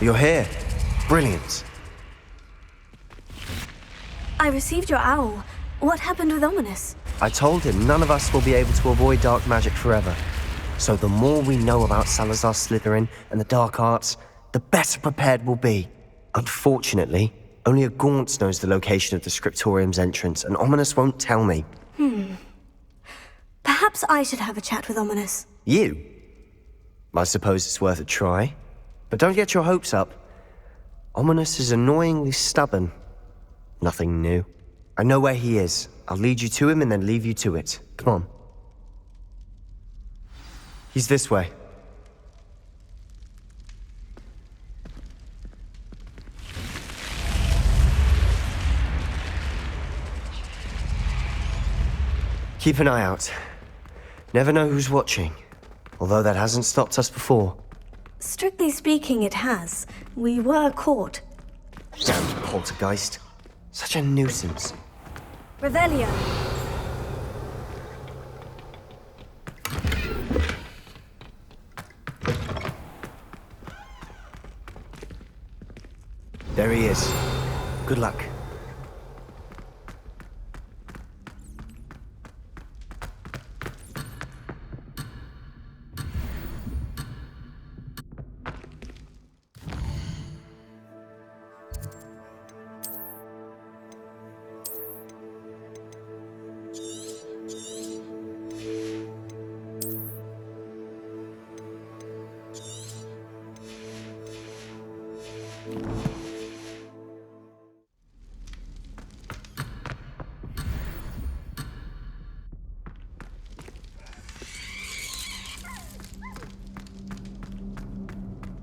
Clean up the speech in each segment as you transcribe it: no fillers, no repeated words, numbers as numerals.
You're here. Brilliant. I received your owl. What happened with Ominous? I told him none of us will be able to avoid dark magic forever. So the more we know about Salazar Slytherin and the dark arts, the better prepared we'll be. Unfortunately, only a Gaunt knows the location of the Scriptorium's entrance, and Ominous won't tell me. Perhaps I should have a chat with Ominous. You? I suppose it's worth a try. But don't get your hopes up. Ominous is annoyingly stubborn. Nothing new. I know where he is. I'll lead you to him and then leave you to it. Come on. He's this way. Keep an eye out. Never know who's watching. Although that hasn't stopped us before. Strictly speaking, it has. We were caught. Damned poltergeist. Such a nuisance. Revelio. There he is. Good luck.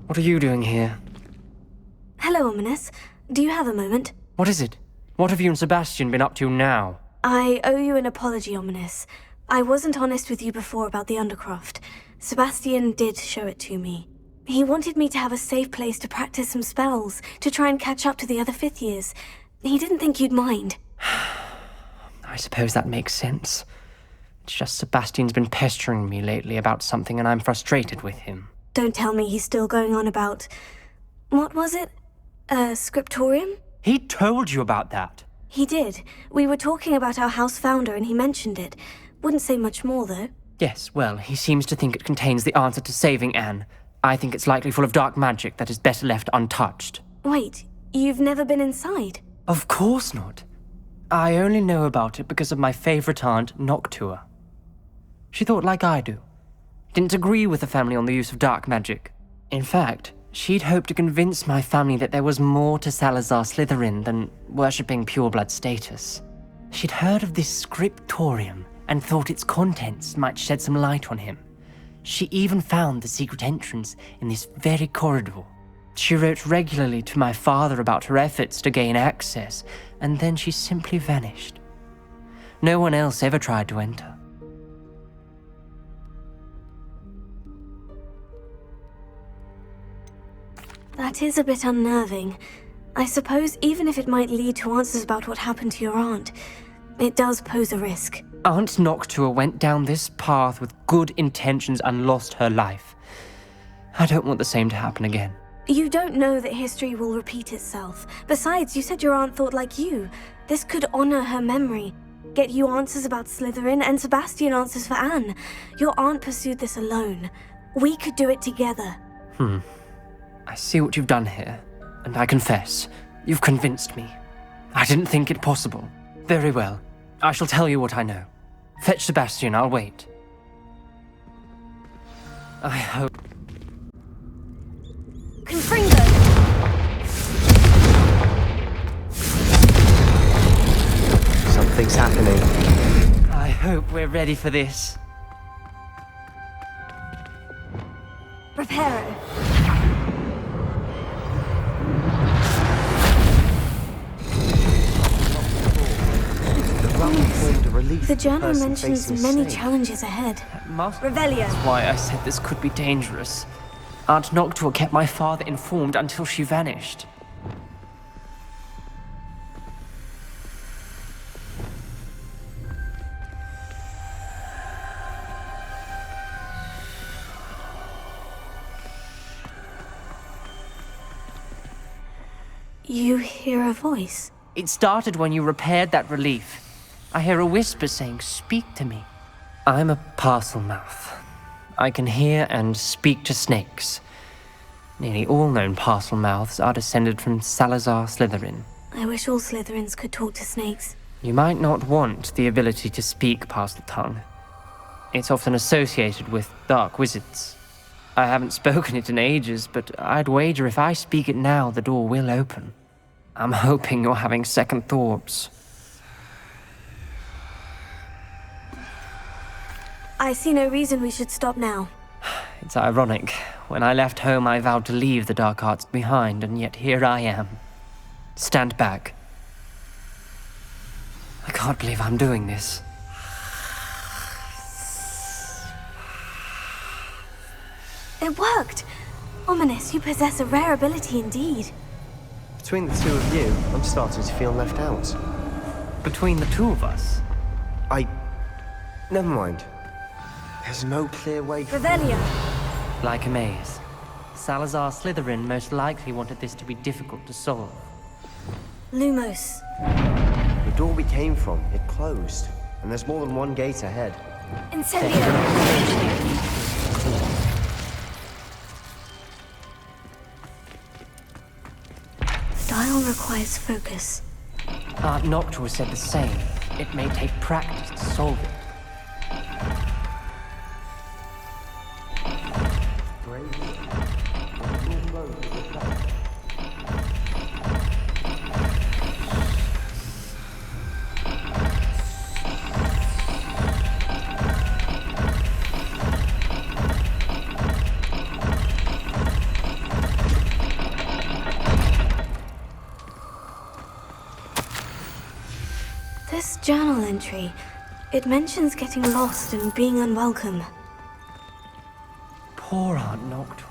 What are you doing here? Hello, Ominous. Do you have a moment? What is it? What have you and Sebastian been up to now? I owe you an apology, Ominous. I wasn't honest with you before about the Undercroft. Sebastian did show it to me. He wanted me to have a safe place to practice some spells, to try and catch up to the other fifth years. He didn't think you'd mind. I suppose that makes sense. It's just Sebastian's been pestering me lately about something and I'm frustrated with him. Don't tell me he's still going on about... What was it? Scriptorium? He told you about that? He did. We were talking about our house founder and he mentioned it. Wouldn't say much more, though. Yes, well, he seems to think it contains the answer to saving Anne. I think it's likely full of dark magic that is better left untouched. Wait, you've never been inside? Of course not. I only know about it because of my favorite aunt, Noctua. She thought like I do. Didn't agree with the family on the use of dark magic. In fact, she'd hoped to convince my family that there was more to Salazar Slytherin than worshipping pureblood status. She'd heard of this scriptorium and thought its contents might shed some light on him. She even found the secret entrance in this very corridor. She wrote regularly to my father about her efforts to gain access, and then she simply vanished. No one else ever tried to enter. That is a bit unnerving. I suppose even if it might lead to answers about what happened to your aunt, it does pose a risk. Aunt Noctua went down this path with good intentions and lost her life. I don't want the same to happen again. You don't know that history will repeat itself. Besides, you said your aunt thought like you. This could honor her memory. Get you answers about Slytherin and Sebastian answers for Anne. Your aunt pursued this alone. We could do it together. I see what you've done here, and I confess, you've convinced me. I didn't think it possible. Very well. I shall tell you what I know. Fetch Sebastian, I'll wait. I hope... Confringo! Something's happening. I hope we're ready for this. Reparo. The journal mentions many challenges ahead. Revelio. That's why I said this could be dangerous. Aunt Noctua kept my father informed until she vanished. You hear a voice? It started when you repaired that relief. I hear a whisper saying, "Speak to me." I'm a parcel mouth. I can hear and speak to snakes. Nearly all known parcel mouths are descended from Salazar Slytherin. I wish all Slytherins could talk to snakes. You might not want the ability to speak parcel tongue. It's often associated with dark wizards. I haven't spoken it in ages, but I'd wager if I speak it now, the door will open. I'm hoping you're having second thoughts. I see no reason we should stop now. It's ironic. When I left home, I vowed to leave the dark arts behind, and yet here I am. Stand back. I can't believe I'm doing this. It worked! Ominous, you possess a rare ability indeed. Between the two of you, I'm starting to feel left out. Between the two of us? Never mind. There's no clear way for... Revelio! Like a maze. Salazar Slytherin most likely wanted this to be difficult to solve. Lumos. The door we came from, it closed. And there's more than one gate ahead. Incendio! The dial requires focus. Aunt Noctua said the same. It may take practice to solve it. This journal entry, it mentions getting lost and being unwelcome. Poor Aunt Noctua.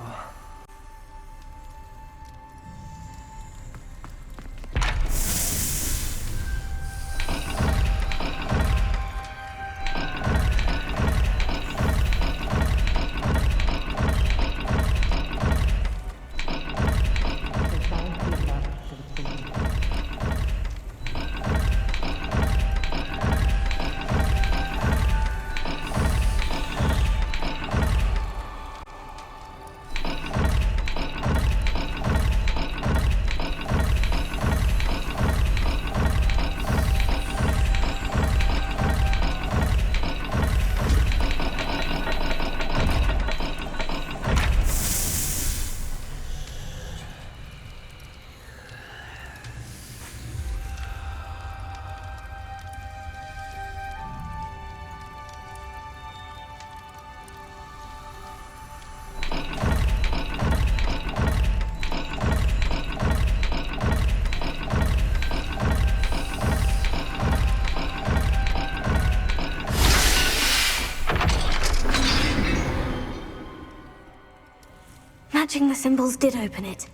Matching the symbols did open it.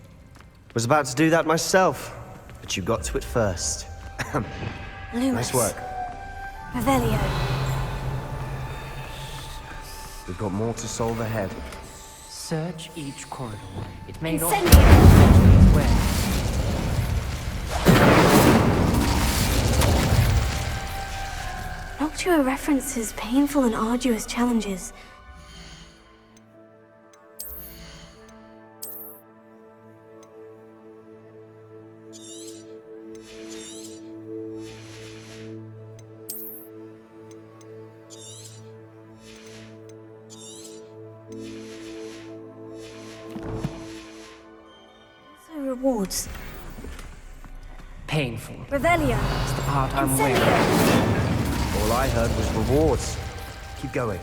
Was about to do that myself, but you got to it first. Lumos. Nice work. Revelio. We've got more to solve ahead. Search each corridor. It may not Incendio! where. Noctua references painful and arduous challenges. Also rewards. Painful. Revelio. That's the part I'm Incendio. wearing. All I heard was rewards. Keep going.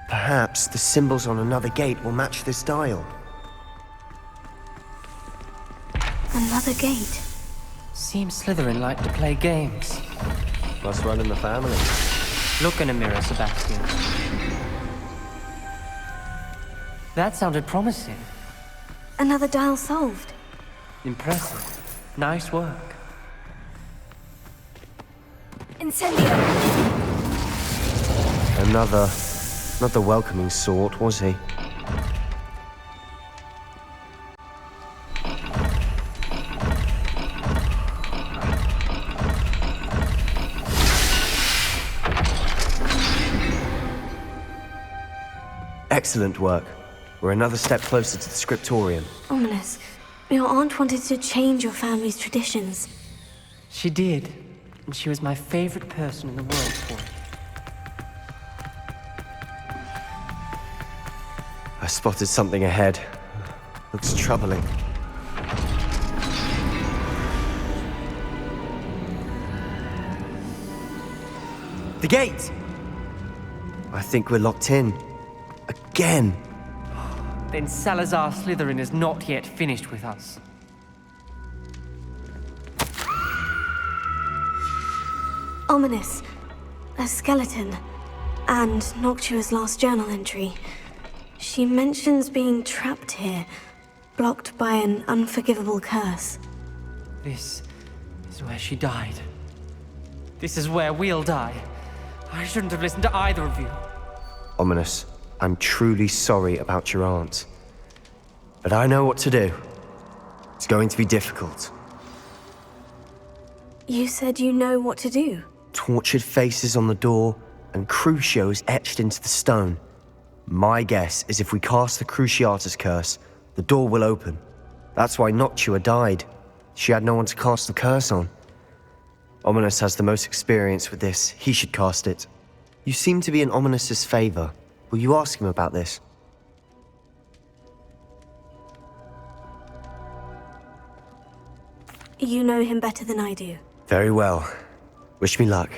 Perhaps the symbols on another gate will match this dial. Another gate. Seems Slytherin like to play games. Must run in the family. Look in a mirror, Sebastian. That sounded promising. Another dial solved. Impressive. Nice work. Incendio! Another... not the welcoming sort, was he? Excellent work. We're another step closer to the scriptorium. Ominous. Your aunt wanted to change your family's traditions. She did. And she was my favorite person in the world for it. I spotted something ahead. Looks troubling. The gate! I think we're locked in. Again! Then Salazar Slytherin is not yet finished with us. Ominous. A skeleton. And Noctua's last journal entry. She mentions being trapped here, blocked by an unforgivable curse. This is where she died. This is where we'll die. I shouldn't have listened to either of you. Ominous, I'm truly sorry about your aunt. But I know what to do. It's going to be difficult. You said you know what to do. Tortured faces on the door, and Crucio is etched into the stone. My guess is if we cast the Cruciatus curse, the door will open. That's why Noctua died. She had no one to cast the curse on. Ominous has the most experience with this. He should cast it. You seem to be in Ominous's favor. Will you ask him about this? You know him better than I do. Very well. Wish me luck.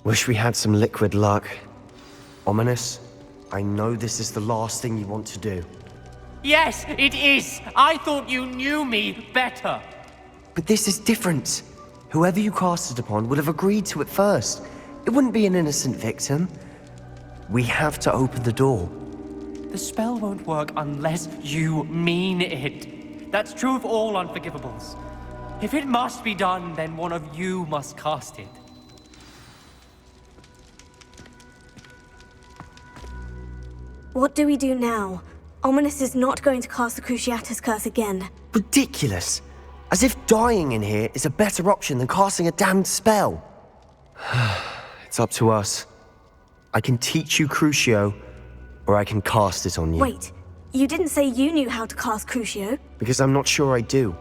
Wish we had some liquid luck. Ominous, I know this is the last thing you want to do. Yes, it is! I thought you knew me better! But this is different. Whoever you cast it upon would have agreed to it first. It wouldn't be an innocent victim. We have to open the door. The spell won't work unless you mean it. That's true of all unforgivables. If it must be done, then one of you must cast it. What do we do now? Ominous is not going to cast the Cruciatus curse again. Ridiculous. As if dying in here is a better option than casting a damned spell. It's up to us. I can teach you Crucio, or I can cast it on you. Wait, you didn't say you knew how to cast Crucio? Because I'm not sure I do.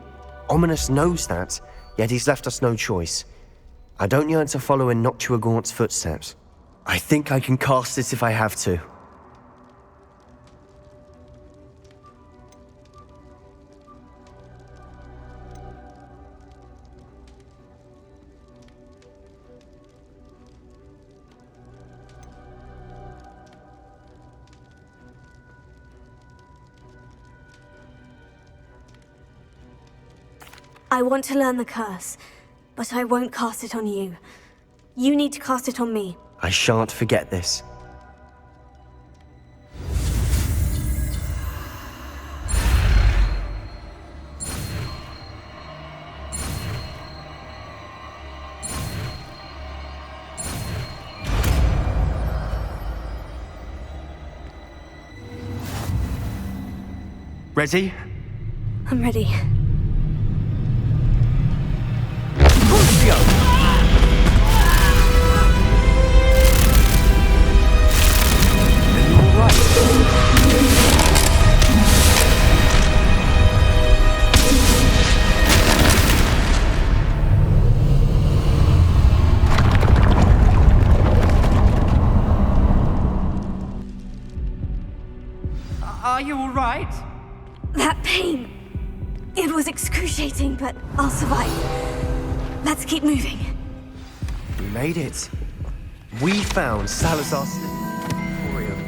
Ominous knows that, yet he's left us no choice. I don't yearn to follow in Noctua Gaunt's footsteps. I think I can cast it if I have to. I want to learn the curse, but I won't cast it on you. You need to cast it on me. I shan't forget this. Ready? I'm ready. Crucio! Are you all right? That pain! It was excruciating, but I'll survive. Let's keep moving. We made it. We found Salazar Slytherin.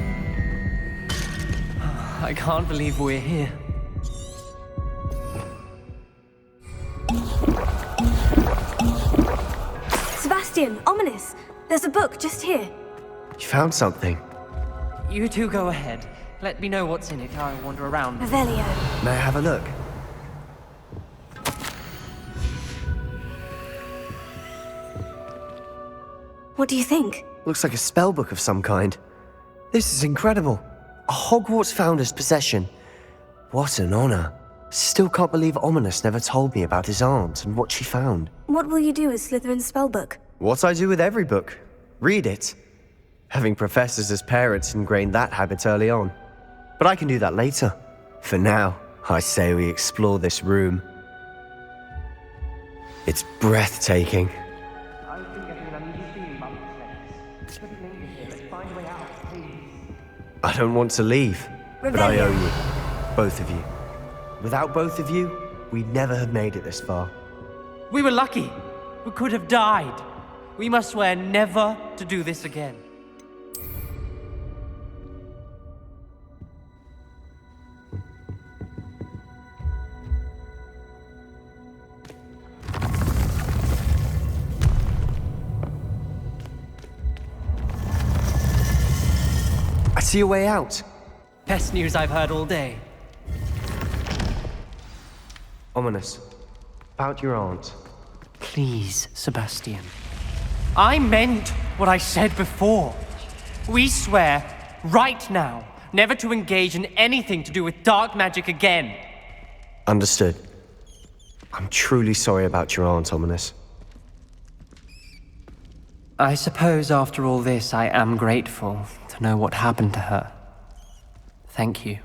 I can't believe we're here. Sebastian, ominous. There's a book just here. You found something. You two go ahead. Let me know what's in it. I'll wander around. Revelio. May I have a look? What do you think? Looks like a spellbook of some kind. This is incredible. A Hogwarts founder's possession. What an honor. Still can't believe Ominous never told me about his aunt and what she found. What will you do with Slytherin's spellbook? What I do with every book. Read it. Having professors as parents ingrained that habit early on. But I can do that later. For now, I say we explore this room. It's breathtaking. I don't want to leave, but I owe you. Both of you. Without both of you, we'd never have made it this far. We were lucky. We could have died. We must swear never to do this again. I see a way out. Best news I've heard all day. Ominous. About your aunt. Please, Sebastian. I meant what I said before. We swear, right now, never to engage in anything to do with dark magic again. Understood. I'm truly sorry about your aunt, Ominous. I suppose after all this, I am grateful to know what happened to her. Thank you.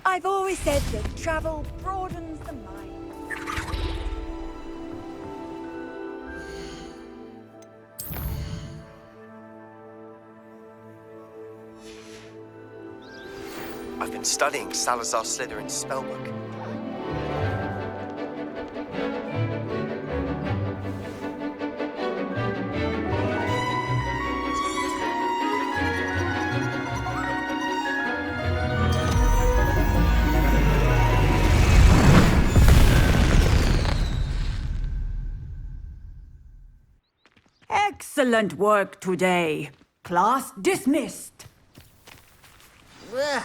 I've always said that travel broadens the mind. I've been studying Salazar Slytherin's spellbook. Excellent work today. Class dismissed. Ugh,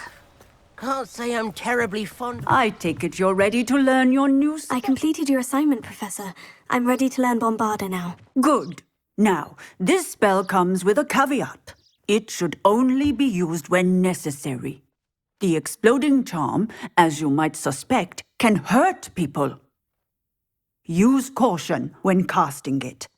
can't say I'm terribly fond. I take it you're ready to learn your new I completed your assignment, Professor. I'm ready to learn Bombarda now. Good. Now, this spell comes with a caveat. It should only be used when necessary. The exploding charm, as you might suspect, can hurt people. Use caution when casting it.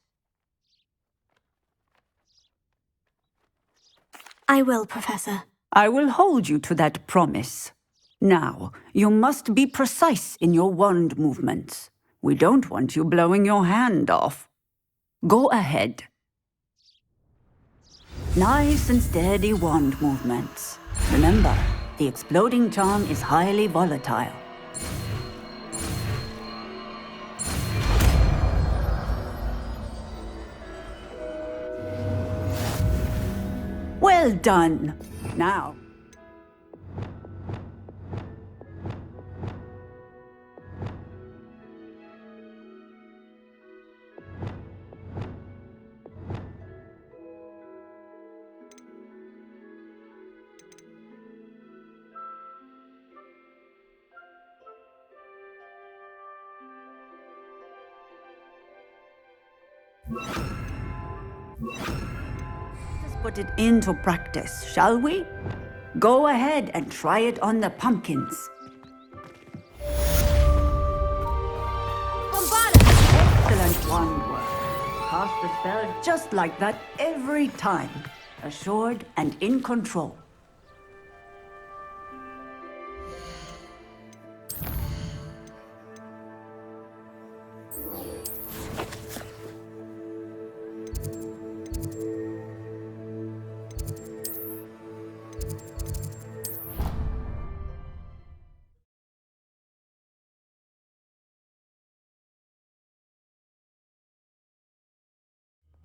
I will, Professor. I will hold you to that promise. Now, you must be precise in your wand movements. We don't want you blowing your hand off. Go ahead. Nice and steady wand movements. Remember, the exploding charm is highly volatile. Well done. Now. Let's put it into practice, shall we? Go ahead and try it on the pumpkins. Excellent wand work. Cast the spell just like that every time. Assured and in control.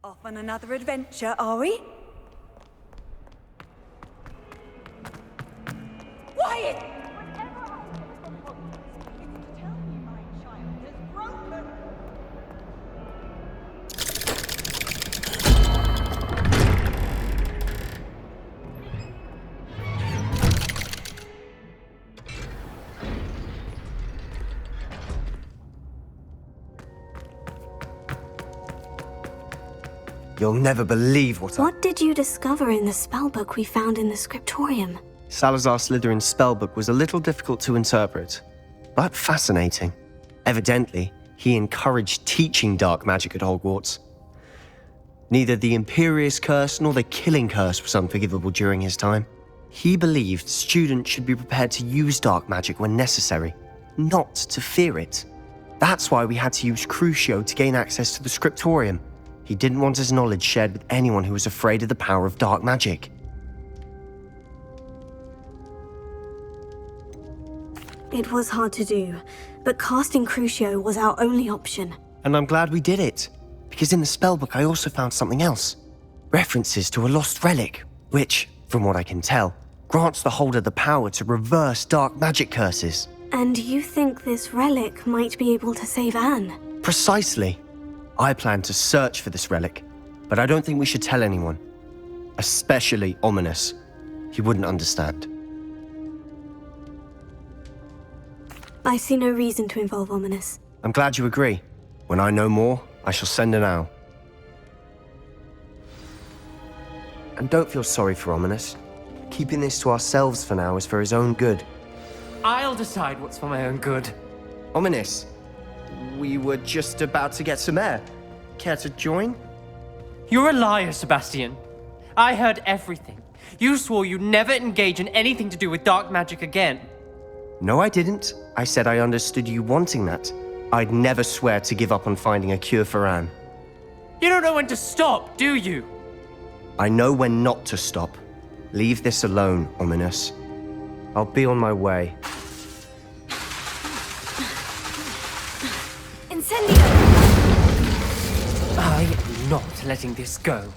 Off on another adventure, are we? Quiet! You'll never believe What did you discover in the spellbook we found in the scriptorium? Salazar Slytherin's spellbook was a little difficult to interpret, but fascinating. Evidently, he encouraged teaching dark magic at Hogwarts. Neither the Imperious Curse nor the Killing Curse was unforgivable during his time. He believed students should be prepared to use dark magic when necessary, not to fear it. That's why we had to use Crucio to gain access to the scriptorium. He didn't want his knowledge shared with anyone who was afraid of the power of dark magic. It was hard to do, but casting Crucio was our only option. And I'm glad we did it, because in the spellbook I also found something else. References to a lost relic, which, from what I can tell, grants the holder the power to reverse dark magic curses. And you think this relic might be able to save Anne? Precisely. I plan to search for this relic, but I don't think we should tell anyone. Especially Ominous. He wouldn't understand. I see no reason to involve Ominous. I'm glad you agree. When I know more, I shall send an owl. And don't feel sorry for Ominous. Keeping this to ourselves for now is for his own good. I'll decide what's for my own good. Ominous, we were just about to get some air. Care to join? You're a liar, Sebastian. I heard everything. You swore you'd never engage in anything to do with dark magic again. No, I didn't. I said I understood you wanting that. I'd never swear to give up on finding a cure for Anne. You don't know when to stop, do you? I know when not to stop. Leave this alone, Ominous. I'll be on my way. Incendio! I am not letting this go.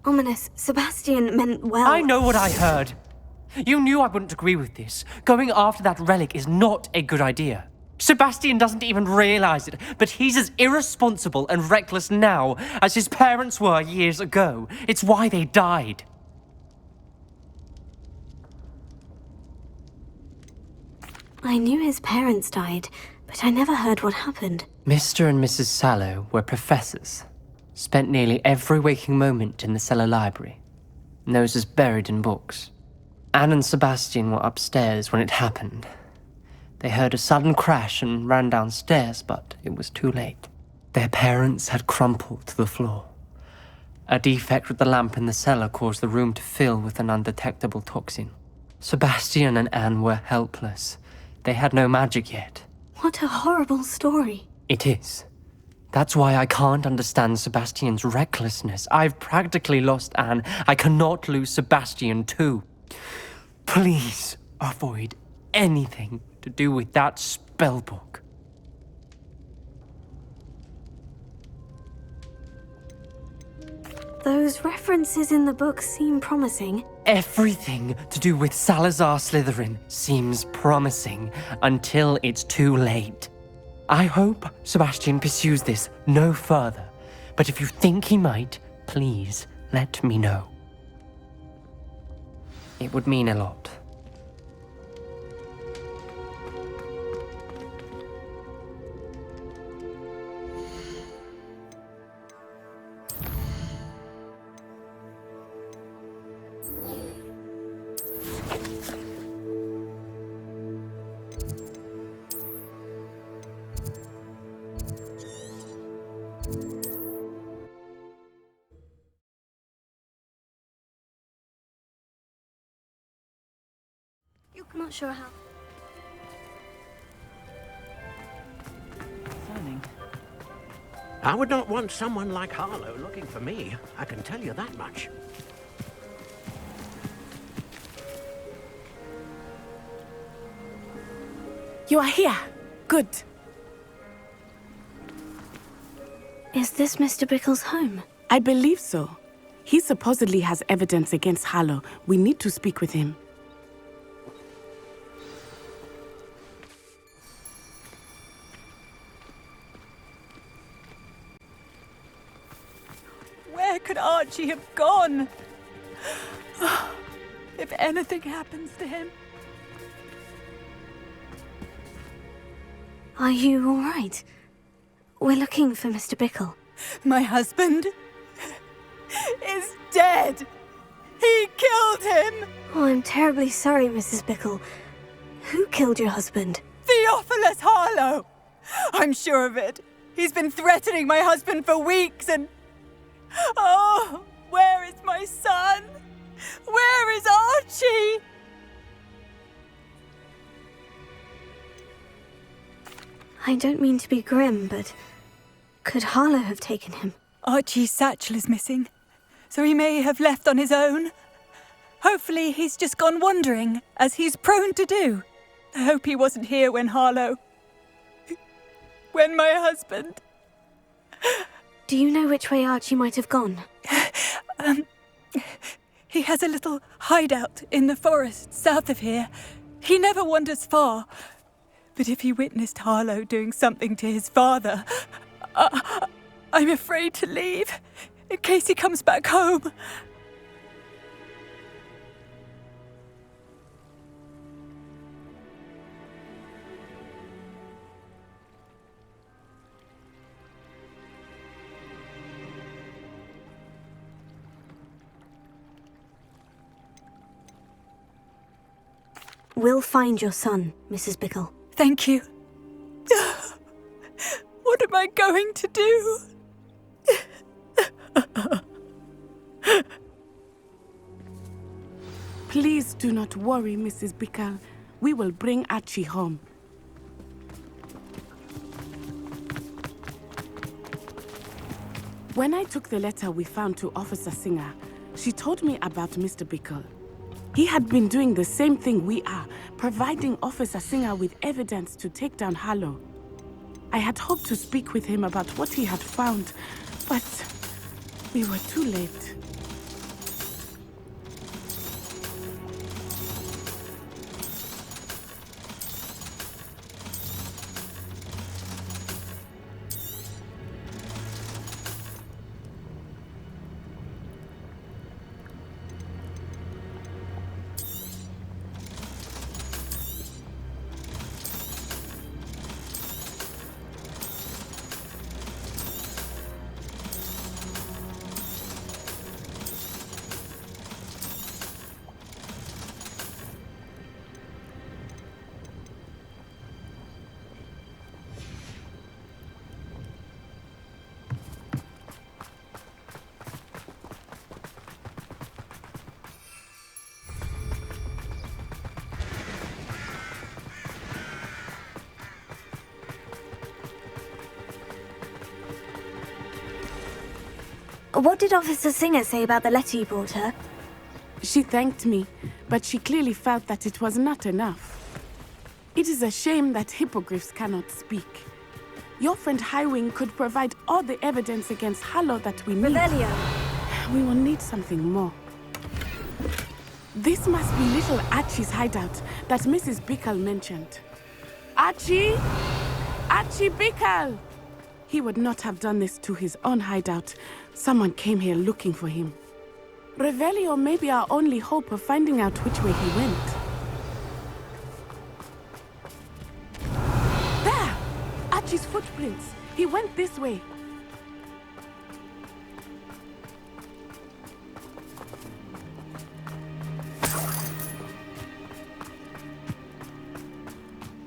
Ominous, Sebastian meant well. I know what I heard. You knew I wouldn't agree with this. Going after that relic is not a good idea. Sebastian doesn't even realize it, but he's as irresponsible and reckless now as his parents were years ago. It's why they died. I knew his parents died, but I never heard what happened. Mr. and Mrs. Sallow were professors. Spent nearly every waking moment in the cellar library. Noses buried in books. Anne and Sebastian were upstairs when it happened. They heard a sudden crash and ran downstairs, but it was too late. Their parents had crumpled to the floor. A defect with the lamp in the cellar caused the room to fill with an undetectable toxin. Sebastian and Anne were helpless. They had no magic yet. What a horrible story. It is. That's why I can't understand Sebastian's recklessness. I've practically lost Anne. I cannot lose Sebastian too. Please avoid anything to do with that spellbook. Those references in the book seem promising. Everything to do with Salazar Slytherin seems promising until it's too late. I hope Sebastian pursues this no further, but if you think he might, please let me know. It would mean a lot. I'm not sure how. I would not want someone like Harlow looking for me. I can tell you that much. You are here. Good. Is this Mr. Bickle's home? I believe so. He supposedly has evidence against Harlow. We need to speak with him. Where could Archie have gone? If anything happens to him. Are you all right? We're looking for Mr. Bickle. My husband is dead. He killed him. Oh, I'm terribly sorry, Mrs. Bickle. Who killed your husband? Theophilus Harlow. I'm sure of it. He's been threatening my husband for weeks and... Oh, where is my son? Where is Archie? I don't mean to be grim, but could Harlow have taken him? Archie's satchel is missing, so he may have left on his own. Hopefully he's just gone wandering, as he's prone to do. I hope he wasn't here when when my husband... Do you know which way Archie might have gone? He has a little hideout in the forest south of here. He never wanders far. But if he witnessed Harlow doing something to his father, I'm afraid to leave, in case he comes back home. We'll find your son, Mrs. Bickle. Thank you. What am I going to do? Please do not worry, Mrs. Bickle. We will bring Archie home. When I took the letter we found to Officer Singer, she told me about Mr. Bickle. He had been doing the same thing we are, providing Officer Singer with evidence to take down Harlow. I had hoped to speak with him about what he had found, but we were too late. What did Officer Singer say about the letter you brought her? She thanked me, but she clearly felt that it was not enough. It is a shame that hippogriffs cannot speak. Your friend Highwing could provide all the evidence against Harlow that we need. Revelio. We will need something more. This must be little Archie's hideout that Mrs. Bickle mentioned. Archie? Archie Bickle! He would not have done this to his own hideout. Someone came here looking for him. Revelio may be our only hope of finding out which way he went. There! Archie's footprints. He went this way.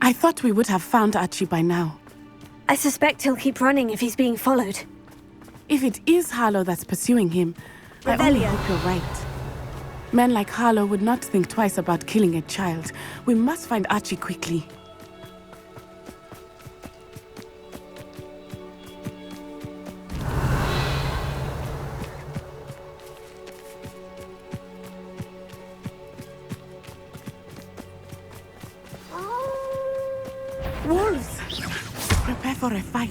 I thought we would have found Archie by now. I suspect he'll keep running if he's being followed. If it is Harlow that's pursuing him, I only Revelio. hope you're right. Men like Harlow would not think twice about killing a child. We must find Archie quickly. Wolves! Prepare for a fight.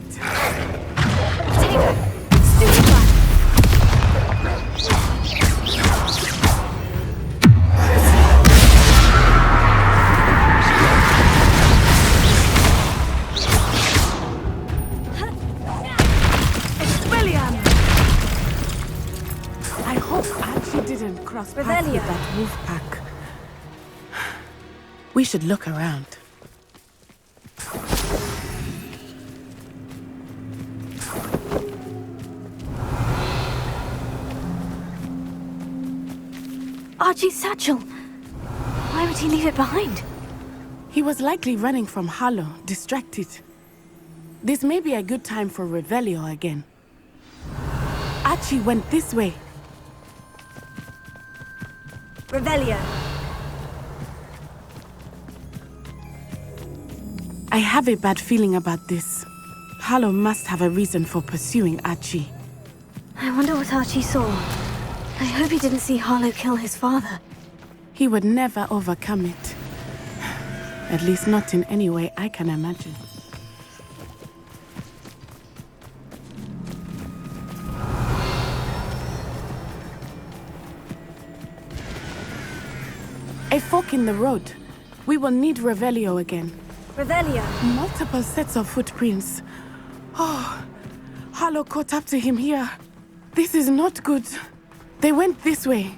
I hope Archie didn't cross paths Revelio. with that wolf pack. We should look around. Archie's satchel. Why would he leave it behind? He was likely running from Harlow, distracted. This may be a good time for Revelio again. Archie went this way. Revelio. I have a bad feeling about this. Harlow must have a reason for pursuing Archie. I wonder what Archie saw. I hope he didn't see Harlow kill his father. He would never overcome it. At least not in any way I can imagine. A fork in the road. We will need Revelio again. Revelio. Multiple sets of footprints. Oh, Harlow caught up to him here. This is not good. They went this way.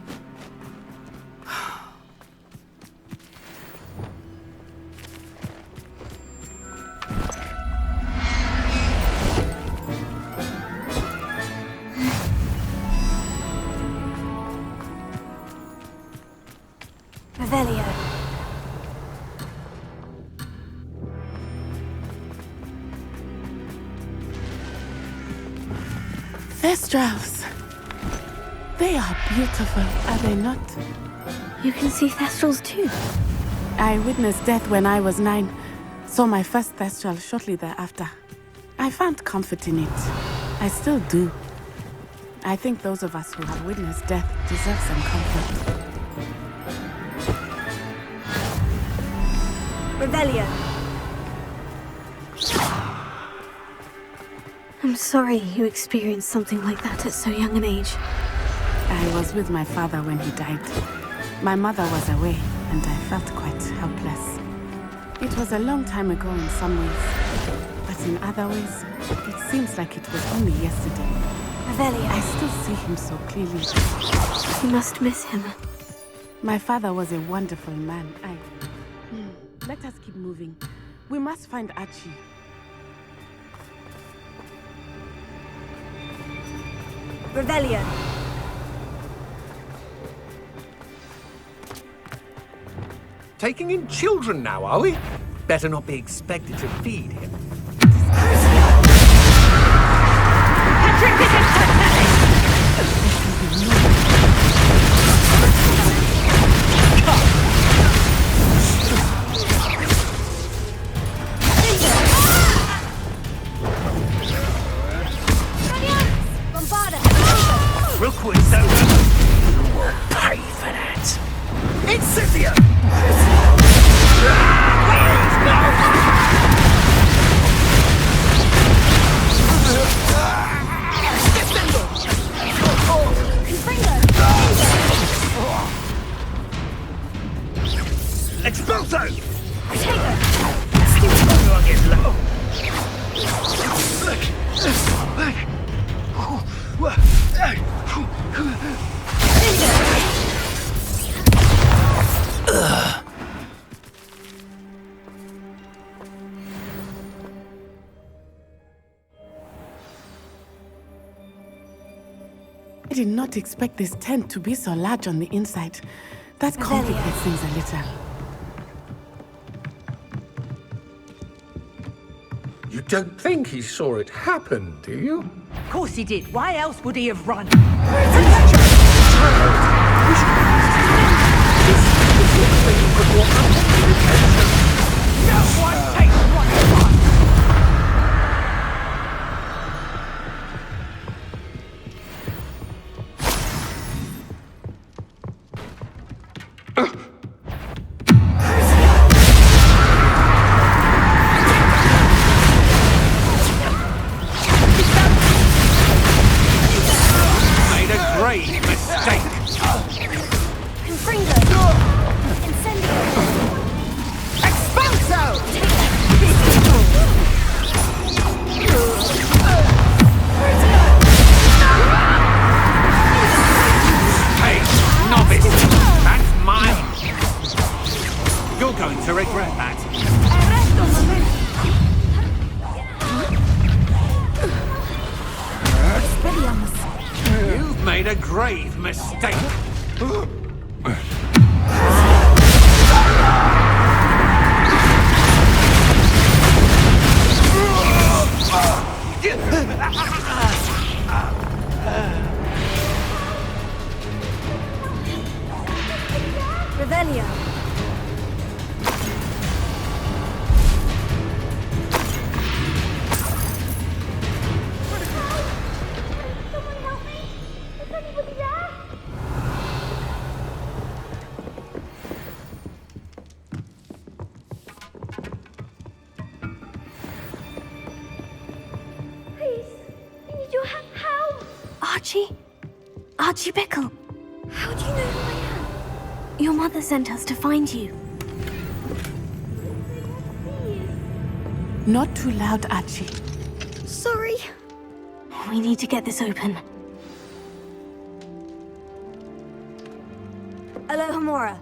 Revelio. Thestrals. They are beautiful, are they not? You can see Thestrals too. I witnessed death when I was 9. Saw my first Thestral shortly thereafter. I found comfort in it. I still do. I think those of us who have witnessed death deserve some comfort. Revelio. I'm sorry you experienced something like that at so young an age. I was with my father when he died. My mother was away, and I felt quite helpless. It was a long time ago in some ways, but in other ways, it seems like it was only yesterday. Revelio. I still see him so clearly. You must miss him. My father was a wonderful man. Let us keep moving. We must find Archie. Revelio. Taking in children now, are we? Better not be expected to feed him. Expulso! I did not expect this tent to be so large on the inside. That complicates things a little. You don't think he saw it happen, do you? Of course he did. Why else would he have run? Made a grave mistake. Hey, novice, that's mine. You're going to regret that. You've made a grave mistake. Revelio. Archie Bickle. How do you know who I am? Your mother sent us to find you. Not too loud, Archie. Sorry. We need to get this open. Alohomora.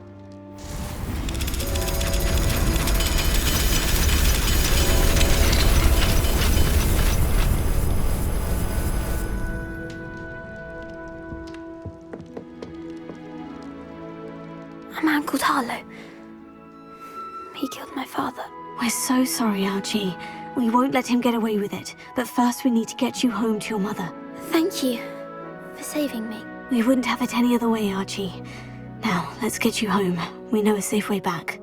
A man called Harlow. He killed my father. We're so sorry, Archie. We won't let him get away with it. But first we need to get you home to your mother. Thank you for saving me. We wouldn't have it any other way, Archie. Now, let's get you home. We know a safe way back.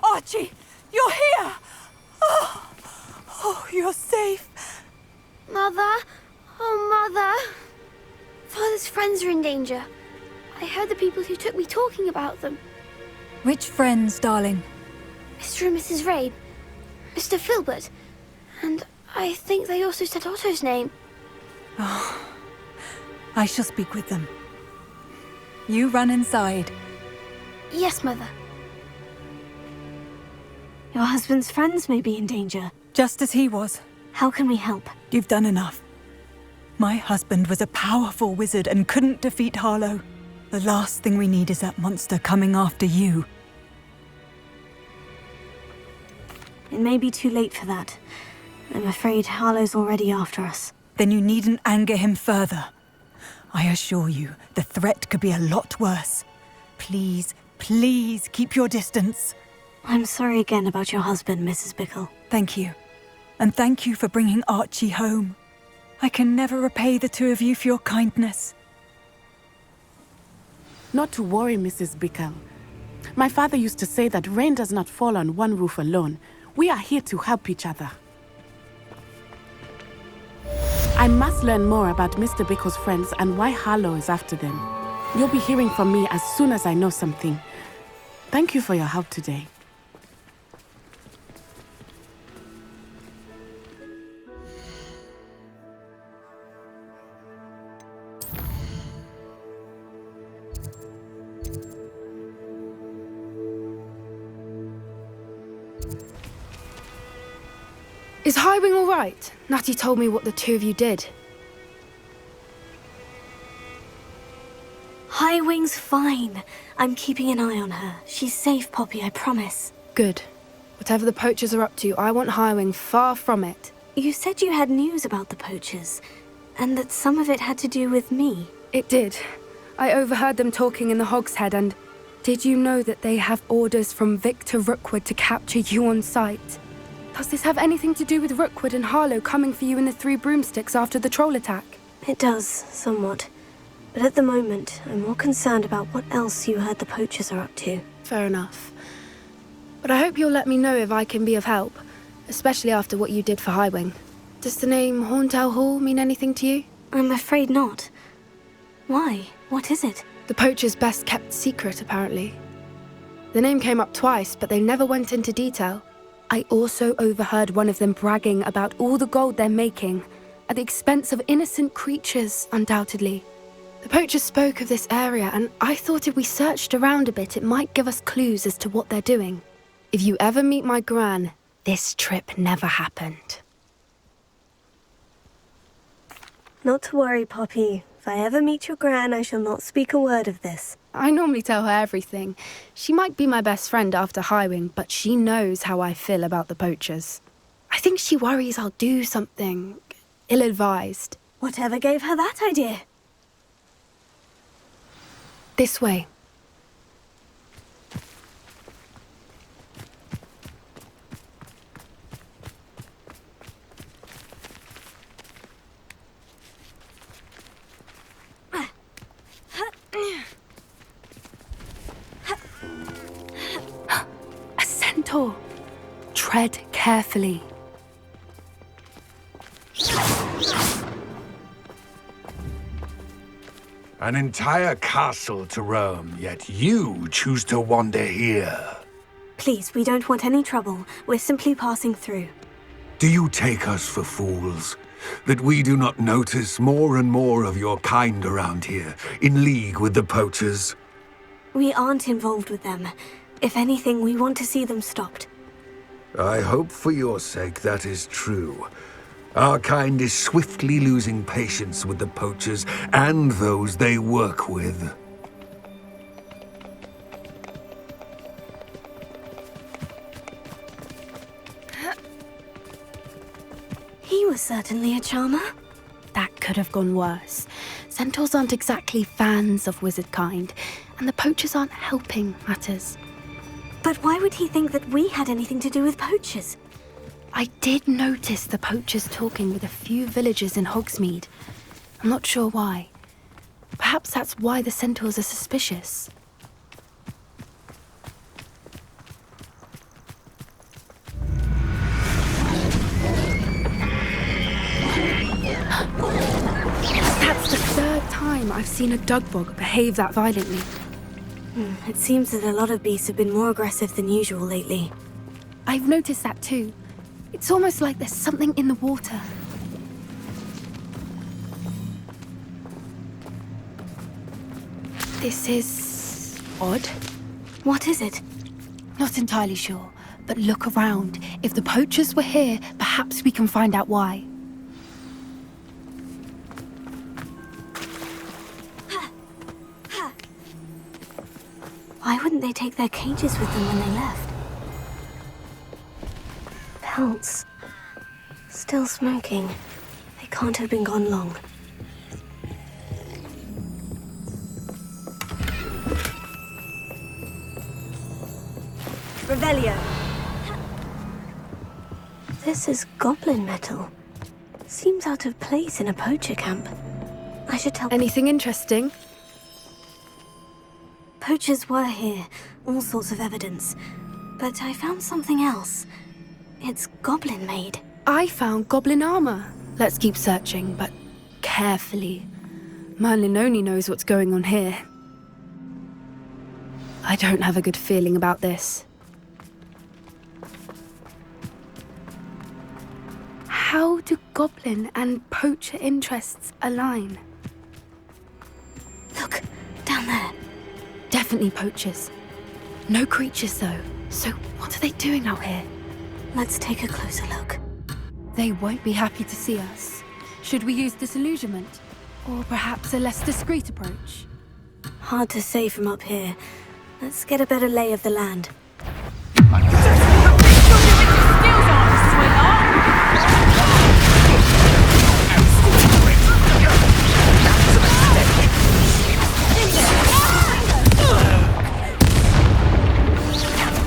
Archie, you're here! Oh, you're safe. Mother? Oh, Mother. Father's friends are in danger. I heard the people who took me talking about them. Which friends, darling? Mr. and Mrs. Rabe, Mr. Filbert, and I think they also said Otto's name. Oh, I shall speak with them. You run inside. Yes, Mother. Your husband's friends may be in danger. Just as he was. How can we help? You've done enough. My husband was a powerful wizard and couldn't defeat Harlow. The last thing we need is that monster coming after you. It may be too late for that. I'm afraid Harlow's already after us. Then you needn't anger him further. I assure you, the threat could be a lot worse. Please, please keep your distance. I'm sorry again about your husband, Mrs. Bickle. Thank you. And thank you for bringing Archie home. I can never repay the two of you for your kindness. Not to worry, Mrs. Bickle. My father used to say that rain does not fall on one roof alone. We are here to help each other. I must learn more about Mr. Bickle's friends and why Harlow is after them. You'll be hearing from me as soon as I know something. Thank you for your help today. Is Highwing all right? Natty told me what the two of you did. Highwing's fine. I'm keeping an eye on her. She's safe, Poppy, I promise. Good. Whatever the poachers are up to, I want Highwing far from it. You said you had news about the poachers, and that some of it had to do with me. It did. I overheard them talking in the Hogshead, and did you know that they have orders from Victor Rookwood to capture you on sight? Does this have anything to do with Rookwood and Harlow coming for you in the Three Broomsticks after the troll attack? It does, somewhat. But at the moment, I'm more concerned about what else you heard the poachers are up to. Fair enough. But I hope you'll let me know if I can be of help, especially after what you did for Highwing. Does the name Horntail Hall mean anything to you? I'm afraid not. Why? What is it? The poachers' best kept secret, apparently. The name came up twice, but they never went into detail. I also overheard one of them bragging about all the gold they're making, at the expense of innocent creatures, undoubtedly. The poachers spoke of this area, and I thought if we searched around a bit, it might give us clues as to what they're doing. If you ever meet my gran, this trip never happened. Not to worry, Poppy. If I ever meet your gran, I shall not speak a word of this. I normally tell her everything. She might be my best friend after Highwing, but she knows how I feel about the poachers. I think she worries I'll do something ill-advised. Whatever gave her that idea? This way. A centaur. Tread carefully. An entire castle to roam, yet you choose to wander here. Please, we don't want any trouble. We're simply passing through. Do you take us for fools? That we do not notice more and more of your kind around here, in league with the poachers? We aren't involved with them. If anything, we want to see them stopped. I hope for your sake that is true. Our kind is swiftly losing patience with the poachers and those they work with. He was certainly a charmer. That could have gone worse. Centaurs aren't exactly fans of wizard kind, and the poachers aren't helping matters. But why would he think that we had anything to do with poachers? I did notice the poachers talking with a few villagers in Hogsmeade. I'm not sure why. Perhaps that's why the centaurs are suspicious. That's the third time I've seen a dugbog behave that violently. It seems that a lot of beasts have been more aggressive than usual lately. I've noticed that too. It's almost like there's something in the water. This is odd. What is it? Not entirely sure, but look around. If the poachers were here, perhaps we can find out why. Why wouldn't they take their cages with them when they left? Pelts. Still smoking. They can't have been gone long. Revelio. This is goblin metal. Seems out of place in a poacher camp. I should tell... Anything interesting? Poachers were here. all sorts of evidence. But I found something else. It's goblin-made. I found goblin armor. Let's keep searching, but carefully. Merlin only knows what's going on here. I don't have a good feeling about this. How do goblin and poacher interests align? Look, down there. Definitely poachers. No creatures, though. So what are they doing out here? Let's take a closer look. They won't be happy to see us. Should we use disillusionment? Or perhaps a less discreet approach? Hard to say from up here. Let's get a better lay of the land.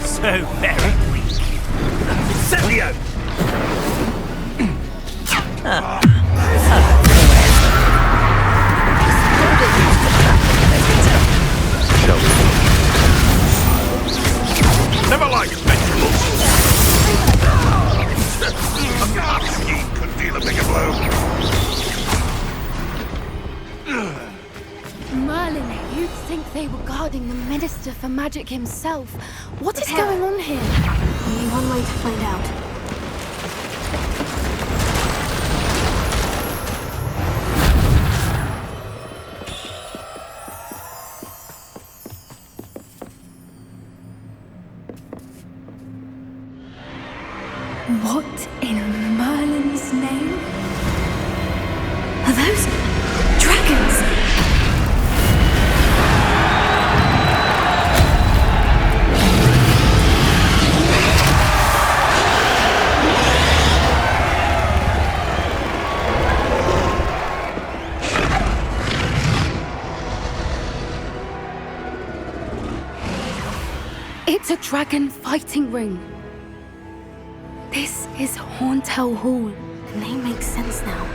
So very weak. Celio! Never liked vegetables. A gut scheme could deal a bigger blow. Merlin, you'd think they were guarding the Minister for Magic himself. What is going on here? Only one way to find out. What in Merlin's name? Are those dragons? It's a dragon fighting ring. This is Horntail Hall. The name makes sense now.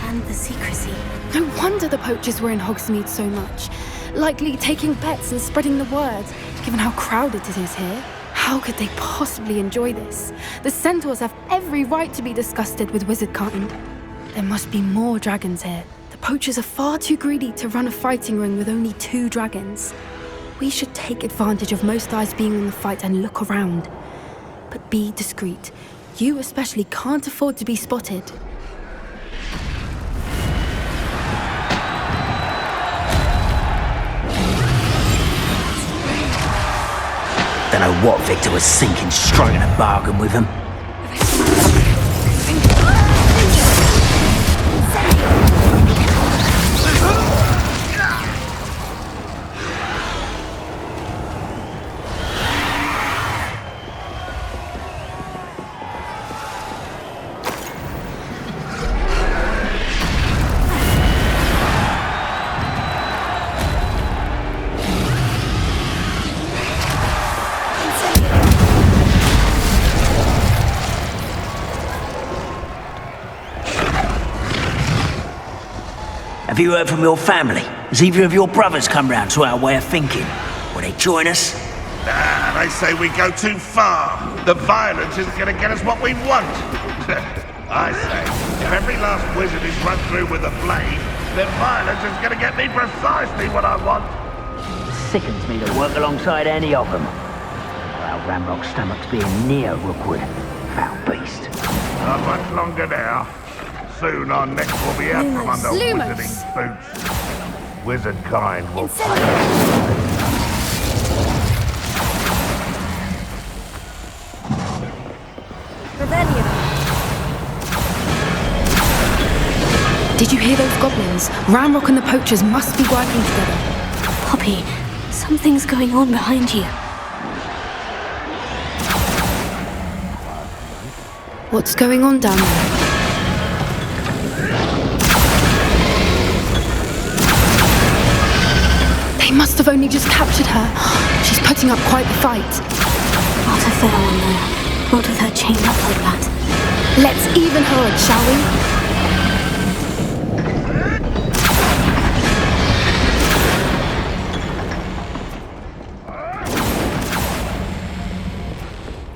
And the secrecy. No wonder the poachers were in Hogsmeade so much. Likely taking bets and spreading the word, given how crowded it is here. How could they possibly enjoy this? The centaurs have every right to be disgusted with wizard kind. There must be more dragons here. The poachers are far too greedy to run a fighting ring with only 2 dragons. We should take advantage of most eyes being on the fight and look around. But be discreet. You especially can't afford to be spotted. Don't know what Victor was thinking, striking a bargain with him. Have you heard from your family? Has either of your brothers come round to our way of thinking? Will they join us? Nah, they say we go too far. The violence isn't going to get us what we want. I say, if every last wizard is run through with a blade, then violence is going to get me precisely what I want. Sickens me to work alongside any of them. Our Ramrock stomachs being near Rookwood. Foul beast. Not much longer now. Soon our necks will be out from under wizarding boots. Wizard kind will pay. Did you hear those goblins? Ramrock and the poachers must be working together. Poppy, something's going on behind you. What's going on down there? They must have only just captured her. She's putting up quite the fight. Not a fair one, though. Not with her chained up like that. Let's even her, shall we?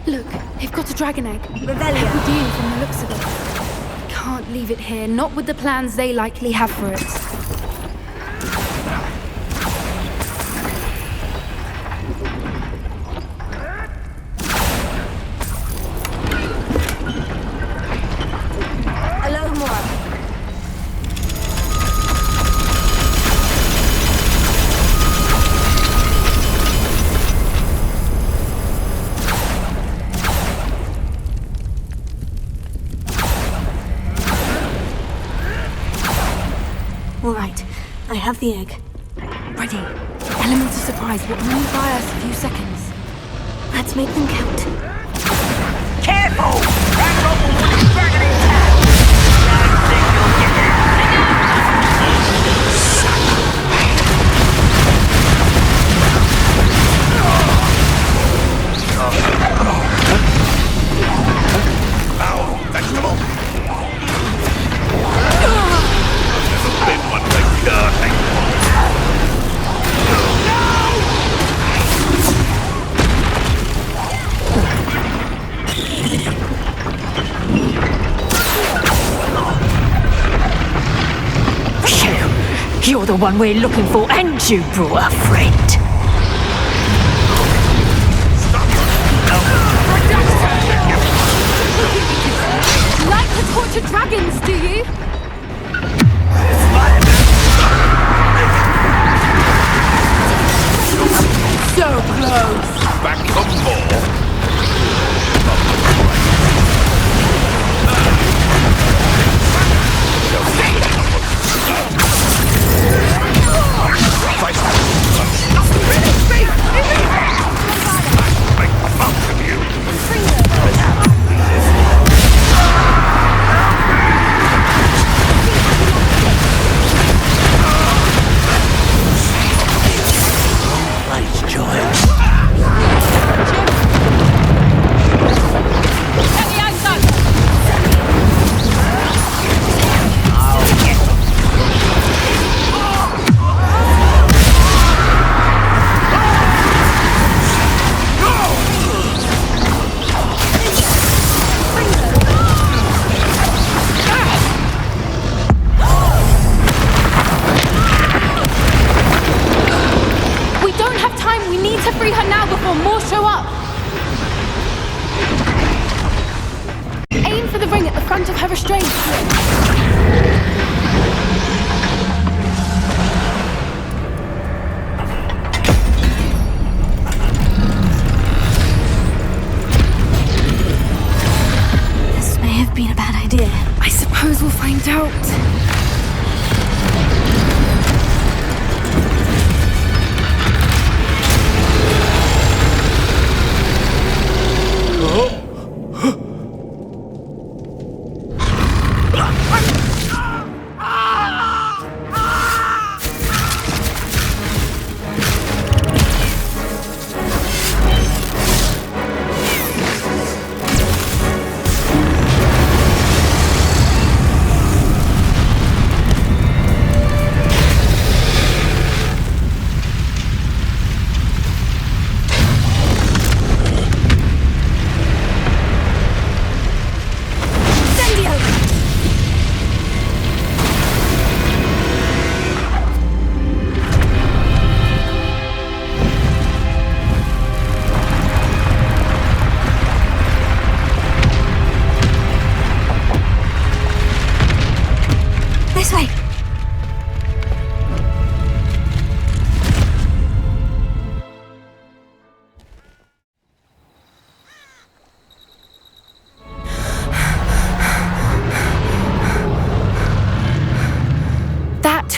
Look, they've got a dragon egg. Revelio. Hebridean from the looks of it. Can't leave it here, not with the plans they likely have for it. All right, I have the egg. Ready. Elements of surprise will only buy us a few seconds. Let's make them count. Careful! That rope will want the dragon intact! Don't think you'll get Ow, vegetable! I've never been one for gardening. You're the one we're looking for, and you brought a friend. You like to torture dragons, do you? So close. Back for more.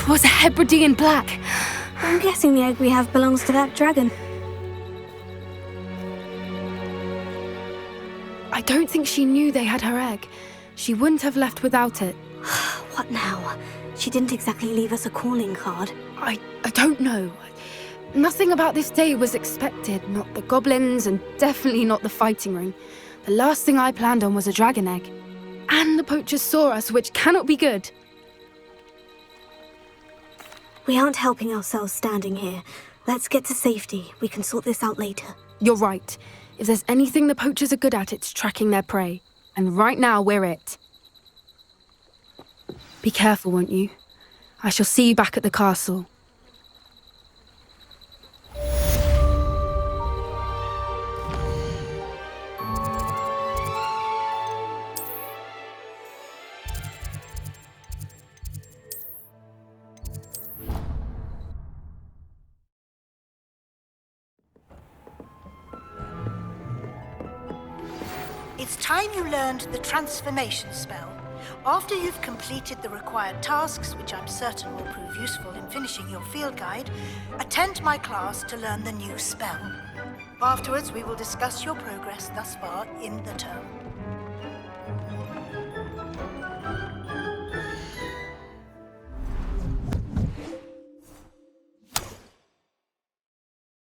Was a Hebridean black. I'm guessing the egg we have belongs to that dragon. I don't think she knew they had her egg. She wouldn't have left without it. What now? She didn't exactly leave us a calling card. I don't know. Nothing about this day was expected. Not the goblins, and definitely not the fighting ring. The last thing I planned on was a dragon egg. And the poachers saw us, which cannot be good. We aren't helping ourselves standing here. Let's get to safety. We can sort this out later. You're right. If there's anything the poachers are good at, it's tracking their prey. And right now, we're it. Be careful, won't you? I shall see you back at the castle. It's time you learned the transformation spell. After you've completed the required tasks, which I'm certain will prove useful in finishing your field guide, attend my class to learn the new spell. Afterwards, we will discuss your progress thus far in the term.